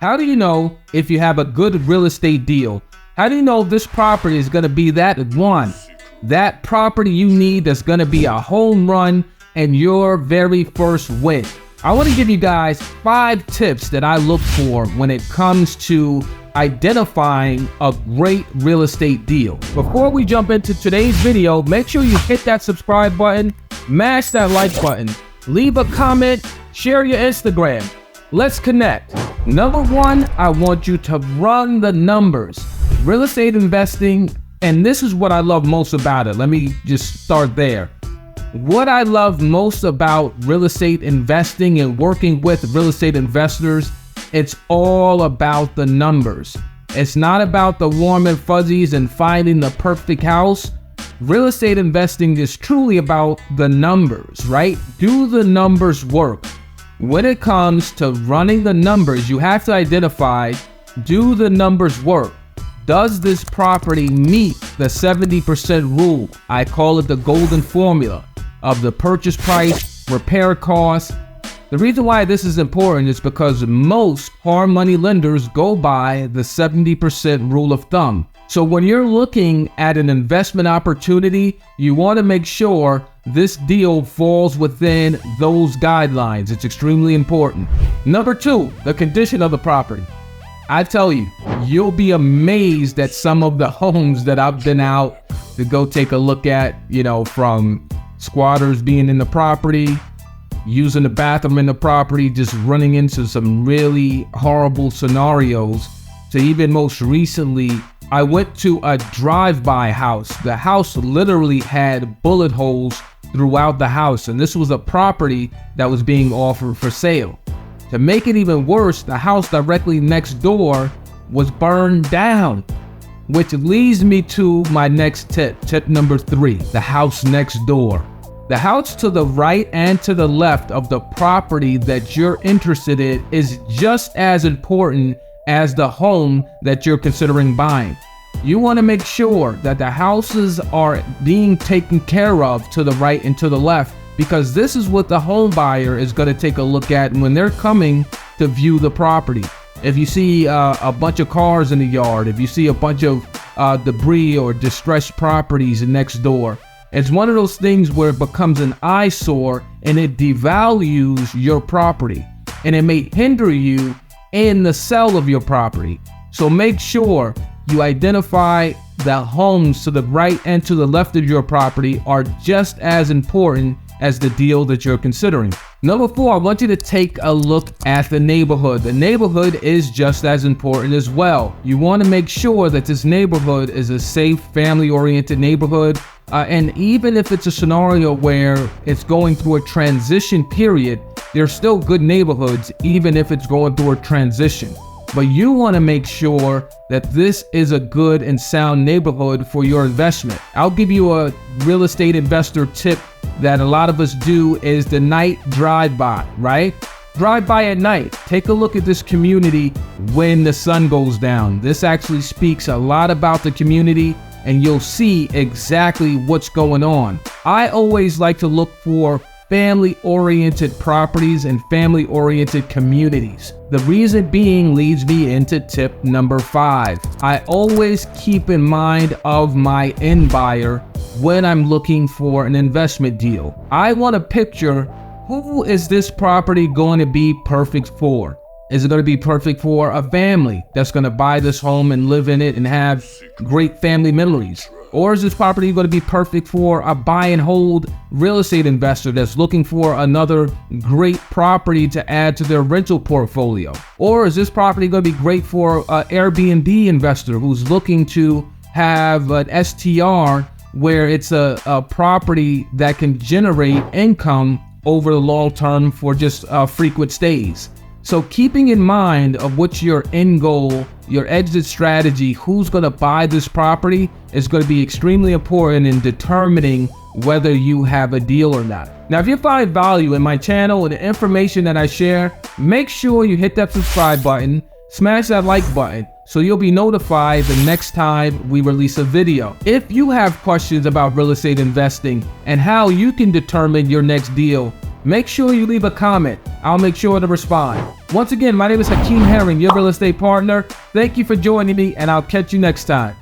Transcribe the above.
How do you know if you have a good real estate deal? How do you know this property is going to be that property you need that's going to be a home run and your very first win? I want to give you guys 5 tips that I look for when it comes to identifying a great real estate deal. Before we jump into today's video, make sure you hit that subscribe button, mash that like button, leave a comment, share your Instagram. Let's connect. Number 1, I want you to run the numbers. Real estate investing, and this is what I love most about it. Let me just start there. What I love most about real estate investing and working with real estate investors, it's all about the numbers. It's not about the warm and fuzzies and finding the perfect house. Real estate investing is truly about the numbers, right? Do the numbers work? When it comes to running the numbers, you have to identify, do the numbers work? Does this property meet the 70% rule? I call it the golden formula of the purchase price, repair costs. The reason why this is important is because most hard money lenders go by the 70% rule of thumb. So when you're looking at an investment opportunity, you want to make sure this deal falls within those guidelines. It's extremely important. Number 2, the condition of the property. I tell you, you'll be amazed at some of the homes that I've been out to go take a look at, from squatters being in the property, using the bathroom in the property, just running into some really horrible scenarios, to even most recently, I went to a drive-by house. The house literally had bullet holes throughout the house, and this was a property that was being offered for sale. To make it even worse, the house directly next door was burned down, which leads me to my next tip number 3, the house next door. The house to the right and to the left of the property that you're interested in is just as important as the home that you're considering buying. You want to make sure that the houses are being taken care of to the right and to the left, because this is what the home buyer is going to take a look at when they're coming to view the property. If you see a bunch of cars in the yard, if you see a bunch of debris or distressed properties next door, it's one of those things where it becomes an eyesore and it devalues your property, and it may hinder you in the sale of your property. So make sure you identify that homes to the right and to the left of your property are just as important as the deal that you're considering. Number 4, I want you to take a look at the neighborhood. The neighborhood is just as important as well. You want to make sure that this neighborhood is a safe, family-oriented neighborhood. And even if it's a scenario where it's going through a transition period, there's still good neighborhoods, even if it's going through a transition. But you want to make sure that this is a good and sound neighborhood for your investment. I'll give you a real estate investor tip that a lot of us do, is the night drive-by, right? Drive by at night. Take a look at this community when the sun goes down. This actually speaks a lot about the community, and you'll see exactly what's going on. I always like to look for family-oriented properties and family-oriented communities. The reason being leads me into tip number 5. I always keep in mind of my end buyer when I'm looking for an investment deal. I want to picture, who is this property going to be perfect for? Is it going to be perfect for a family that's going to buy this home and live in it and have great family memories? Or is this property going to be perfect for a buy and hold real estate investor that's looking for another great property to add to their rental portfolio? Or is this property going to be great for an Airbnb investor who's looking to have an STR where it's a property that can generate income over the long term for just frequent stays? So keeping in mind of what's your end goal, your exit strategy, who's going to buy this property is going to be extremely important in determining whether you have a deal or not. Now, if you find value in my channel and the information that I share, make sure you hit that subscribe button, smash that like button, so you'll be notified the next time we release a video. If you have questions about real estate investing and how you can determine your next deal, make sure you leave a comment. I'll make sure to respond. Once again, my name is Hakiim Herring, your real estate partner. Thank you for joining me, and I'll catch you next time.